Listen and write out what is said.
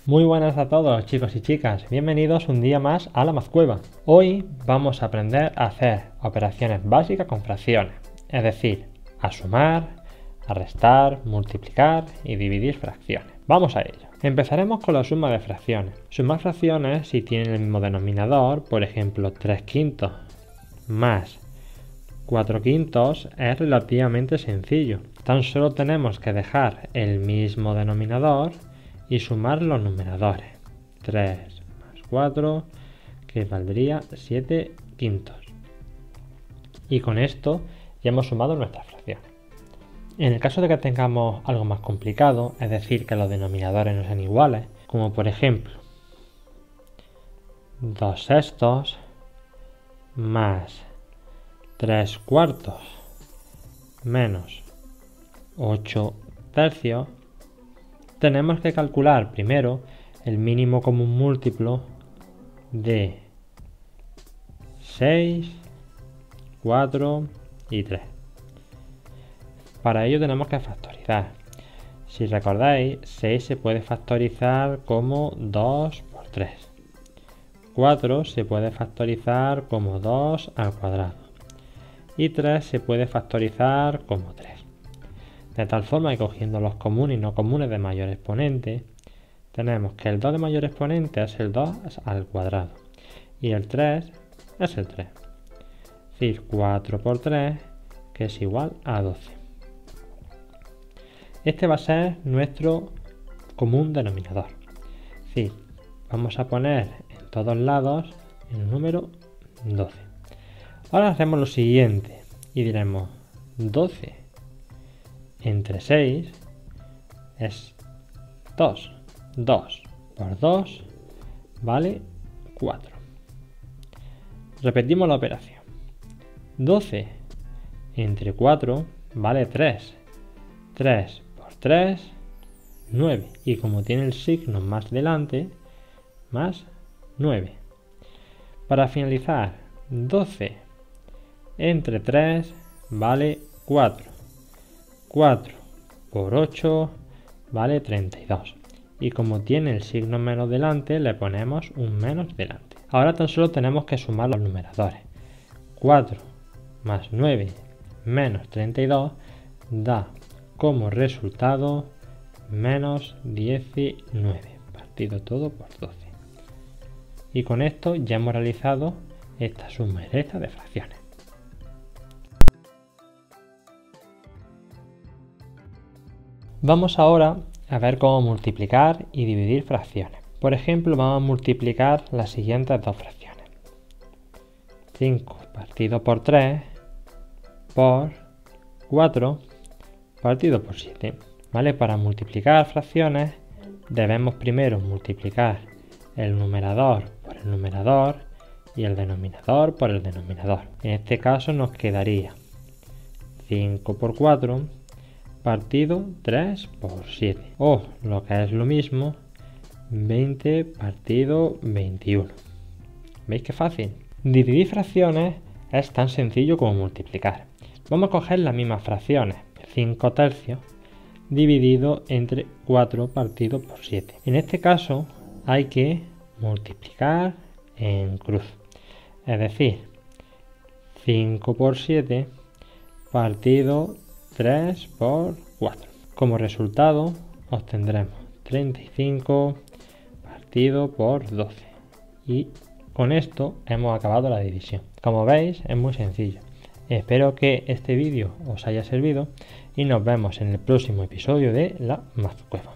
Muy buenas a todos chicos y chicas, bienvenidos un día más a la Mazcueva. Hoy vamos a aprender a hacer operaciones básicas con fracciones, es decir, a sumar, a restar, multiplicar y dividir fracciones. Vamos a ello. Empezaremos con la suma de fracciones. Sumar fracciones si tienen el mismo denominador, por ejemplo 3 quintos más 4 quintos, es relativamente sencillo. Tan solo tenemos que dejar el mismo denominador y sumar los numeradores. 3 más 4, que valdría 7 quintos. Y con esto ya hemos sumado nuestras fracciones. En el caso de que tengamos algo más complicado, es decir, que los denominadores no sean iguales, como por ejemplo 2 sextos más 3 cuartos menos 8 tercios, tenemos que calcular primero el mínimo común múltiplo de 6, 4 y 3. Para ello tenemos que factorizar. Si recordáis, 6 se puede factorizar como 2 por 3. 4 se puede factorizar como 2 al cuadrado. Y 3 se puede factorizar como 3. De tal forma que cogiendo los comunes y no comunes de mayor exponente, tenemos que el 2 de mayor exponente es el 2 al cuadrado y el 3 es el 3. Es decir, 4 por 3, que es igual a 12. Este va a ser nuestro común denominador. Es decir, vamos a poner en todos lados el número 12. Ahora hacemos lo siguiente y diremos 12 entre 6 es 2. 2 por 2 vale 4. Repetimos la operación. 12 entre 4 vale 3. 3 por 3, 9. Y como tiene el signo más delante, más 9. Para finalizar, 12 entre 3 vale 4. 4 por 8 vale 32. Y como tiene el signo menos delante, le ponemos un menos delante. Ahora tan solo tenemos que sumar los numeradores. 4 más 9 menos 32 da como resultado menos 19, partido todo por 12. Y con esto ya hemos realizado esta suma directa de fracciones. Vamos ahora a ver cómo multiplicar y dividir fracciones. Por ejemplo, vamos a multiplicar las siguientes dos fracciones. 5 partido por 3 por 4 partido por 7. ¿Vale? Para multiplicar fracciones debemos primero multiplicar el numerador por el numerador y el denominador por el denominador. En este caso nos quedaría 5 por 4 partido 3 por 7, o lo que es lo mismo, 20 partido 21. ¿Veis qué fácil? Dividir fracciones es tan sencillo como multiplicar. Vamos a coger las mismas fracciones, 5 tercios dividido entre 4 partido por 7. En este caso hay que multiplicar en cruz, es decir, 5 por 7 partido 3 por 4. Como resultado obtendremos 35 partido por 12. Y con esto hemos acabado la división. Como veis, es muy sencillo. Espero que este vídeo os haya servido y nos vemos en el próximo episodio de la Mazcueva.